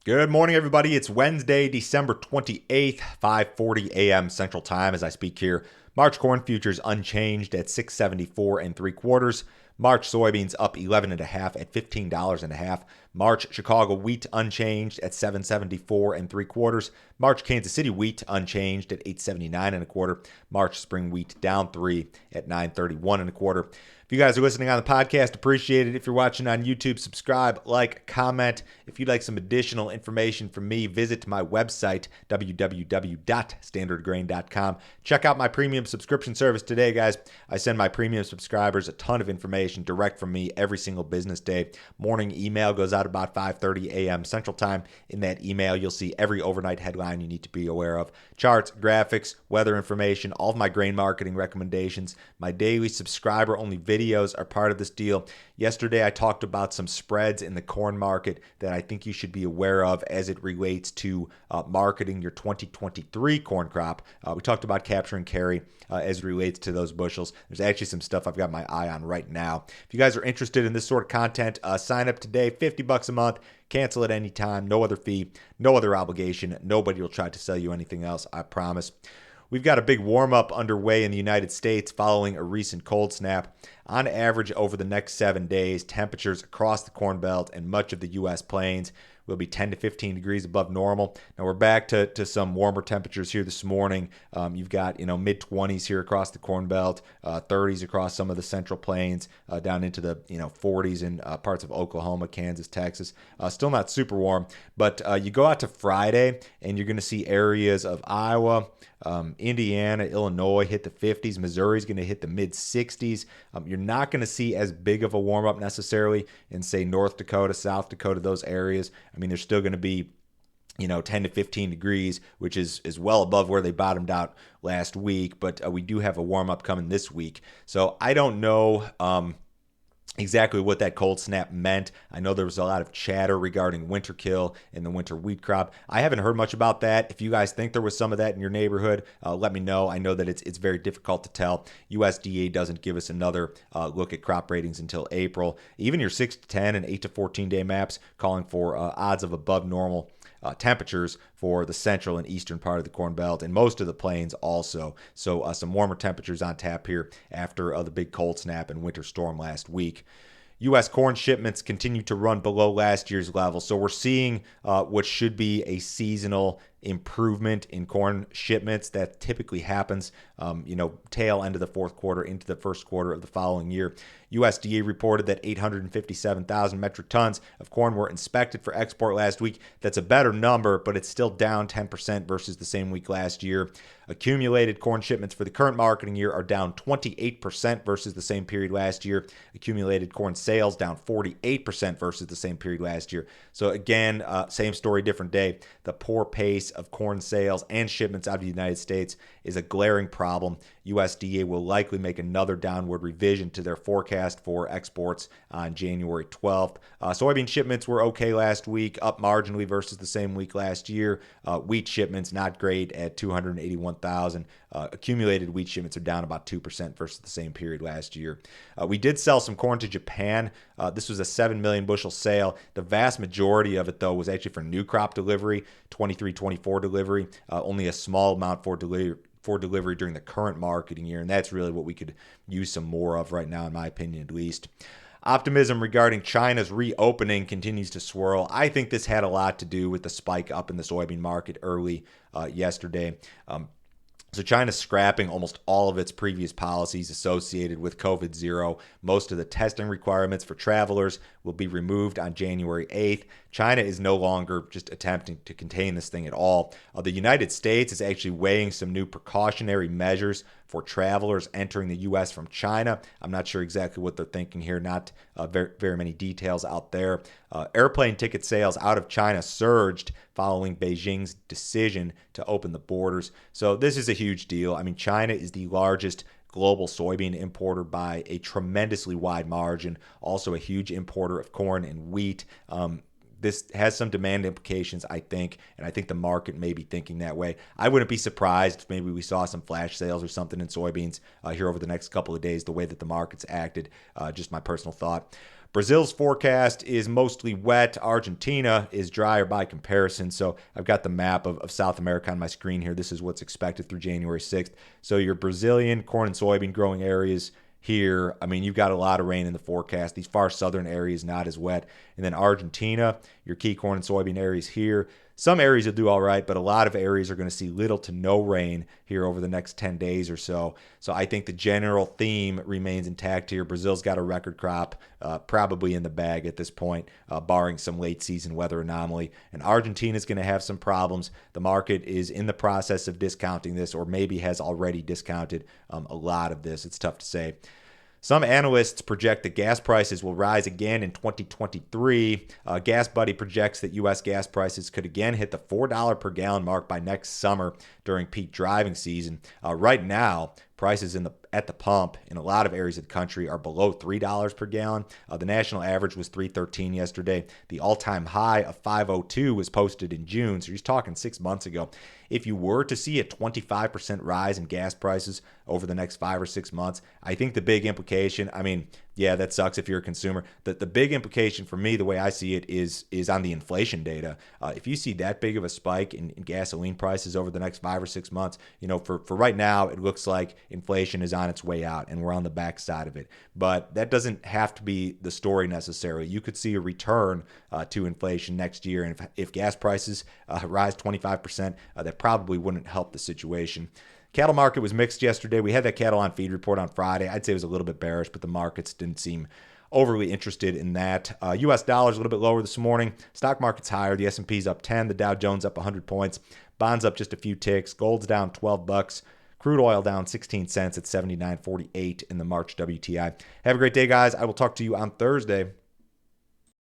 Good morning, everybody. It's Wednesday, December 28th, 5:40 a.m. Central Time as I speak here. March corn futures unchanged at 674 and 3/4. March soybeans up 11 and a half at $15 and a half. March Chicago wheat unchanged at 774 and 3/4. March Kansas City wheat unchanged at 879 and a quarter. March spring wheat down 3 at 931 and a quarter. If you guys are listening on the podcast, appreciate it. If you're watching on YouTube, subscribe, like, comment. If you'd like some additional information from me, visit my website, www.standardgrain.com. Check out my premium subscription service today, guys. I send my premium subscribers a ton of information direct from me every single business day. Morning email goes out about 5:30 a.m. Central Time. In that email, you'll see every overnight headline you need to be aware of. Charts, graphics, weather information, all of my grain marketing recommendations. My daily subscriber-only videos are part of this deal. Yesterday, I talked about some spreads in the corn market that I think you should be aware of as it relates to marketing your 2023 corn crop. We talked about capturing carry as it relates to those bushels. There's actually some stuff I've got my eye on right now. If you guys are interested in this sort of content, sign up today, $50 a month. Cancel at any time, no other fee, no other obligation. Nobody will try to sell you anything else, I promise. We've got a big warm-up underway in the United States following a recent cold snap. On average, over the next 7 days, temperatures across the Corn Belt and much of the U.S. plains will be 10 to 15 degrees above normal. Now we're back to some warmer temperatures here this morning. You've got mid-20s here across the Corn Belt, 30s across some of the Central Plains, down into the 40s in parts of Oklahoma, Kansas, Texas. Still not super warm, but you go out to Friday and you're going to see areas of Iowa, Indiana, Illinois hit the 50s. Missouri's going to hit the mid-60s. You're not going to see as big of a warm-up necessarily in, say, North Dakota, South Dakota, those areas. I mean, there's still going to be 10 to 15 degrees, which is well above where they bottomed out last week. But we do have a warm-up coming this week. So I don't know exactly what that cold snap meant. I know there was a lot of chatter regarding winter kill in the winter wheat crop. I haven't heard much about that. If you guys think there was some of that in your neighborhood, let me know. I know that it's very difficult to tell. USDA doesn't give us another look at crop ratings until April. Even your 6 to 10 and 8 to 14 day maps calling for odds of above normal temperatures for the central and eastern part of the Corn Belt and most of the plains also. So some warmer temperatures on tap here after the big cold snap and winter storm last week. U.S. corn shipments continue to run below last year's level. So we're seeing what should be a seasonal improvement in corn shipments that typically happens, tail end of the fourth quarter into the first quarter of the following year. USDA reported that 857,000 metric tons of corn were inspected for export last week. That's a better number, but it's still down 10% versus the same week last year. Accumulated corn shipments for the current marketing year are down 28% versus the same period last year. Accumulated corn sales down 48% versus the same period last year. So again, same story, different day. The poor pace of corn sales and shipments out of the United States is a glaring problem. USDA will likely make another downward revision to their forecast for exports on January 12th. Soybean shipments were okay last week, up marginally versus the same week last year. Wheat shipments not great at 281,000. Accumulated wheat shipments are down about 2% versus the same period last year. We did sell some corn to Japan. This was a 7 million bushel sale. The vast majority of it, though, was actually for new crop delivery, 23-24 delivery. Only a small amount for delivery during the current marketing year, and that's really what we could use some more of right now, in my opinion, at least. Optimism regarding China's reopening continues to swirl. I think this had a lot to do with the spike up in the soybean market early yesterday. So China's scrapping almost all of its previous policies associated with COVID-0. Most of the testing requirements for travelers will be removed on January 8th. China is no longer just attempting to contain this thing at all. The United States is actually weighing some new precautionary measures for travelers entering the U.S. from China. I'm not sure exactly what they're thinking here. Not very many details out there. Airplane ticket sales out of China surged following Beijing's decision to open the borders. So this is a huge deal. I mean, China is the largest global soybean importer by a tremendously wide margin. Also a huge importer of corn and wheat. This has some demand implications, I think, and I think the market may be thinking that way. I wouldn't be surprised if maybe we saw some flash sales or something in soybeans here over the next couple of days, the way that the market's acted. Just my personal thought. Brazil's forecast is mostly wet. Argentina is drier by comparison. So I've got the map of South America on my screen here. This is what's expected through January 6th. So your Brazilian corn and soybean growing areas here, I mean, you've got a lot of rain in the forecast. These far southern areas not as wet. And then Argentina, your key corn and soybean areas here. Some areas will do all right, but a lot of areas are going to see little to no rain here over the next 10 days or so. So I think the general theme remains intact here. Brazil's got a record crop, probably in the bag at this point, barring some late season weather anomaly. And Argentina's going to have some problems. The market is in the process of discounting this, or maybe has already discounted a lot of this. It's tough to say. Some analysts project that gas prices will rise again in 2023. Gas Buddy projects that U.S. gas prices could again hit the $4 per gallon mark by next summer during peak driving season. Right now, prices at the pump in a lot of areas of the country are below $3 per gallon. The national average was $3.13 yesterday. The all-time high of $5.02 was posted in June, so you're talking 6 months ago. If you were to see a 25% rise in gas prices over the next 5 or 6 months, I think the big implication, I mean, yeah, that sucks if you're a consumer. The big implication for me, the way I see it, is on the inflation data. If you see that big of a spike in gasoline prices over the next 5 or 6 months, you know, for right now, it looks like inflation is on its way out and we're on the backside of it. But that doesn't have to be the story necessarily. You could see a return to inflation next year. And if gas prices rise 25%, that probably wouldn't help the situation. Cattle market was mixed yesterday. We had that cattle on feed report on Friday. I'd say it was a little bit bearish, but the markets didn't seem overly interested in that. U.S. dollar's a little bit lower this morning. Stock market's higher. The S&P's up 10. The Dow Jones up 100 points. Bonds up just a few ticks. Gold's down $12. Crude oil down 16 cents at $79.48 in the March WTI. Have a great day, guys. I will talk to you on Thursday.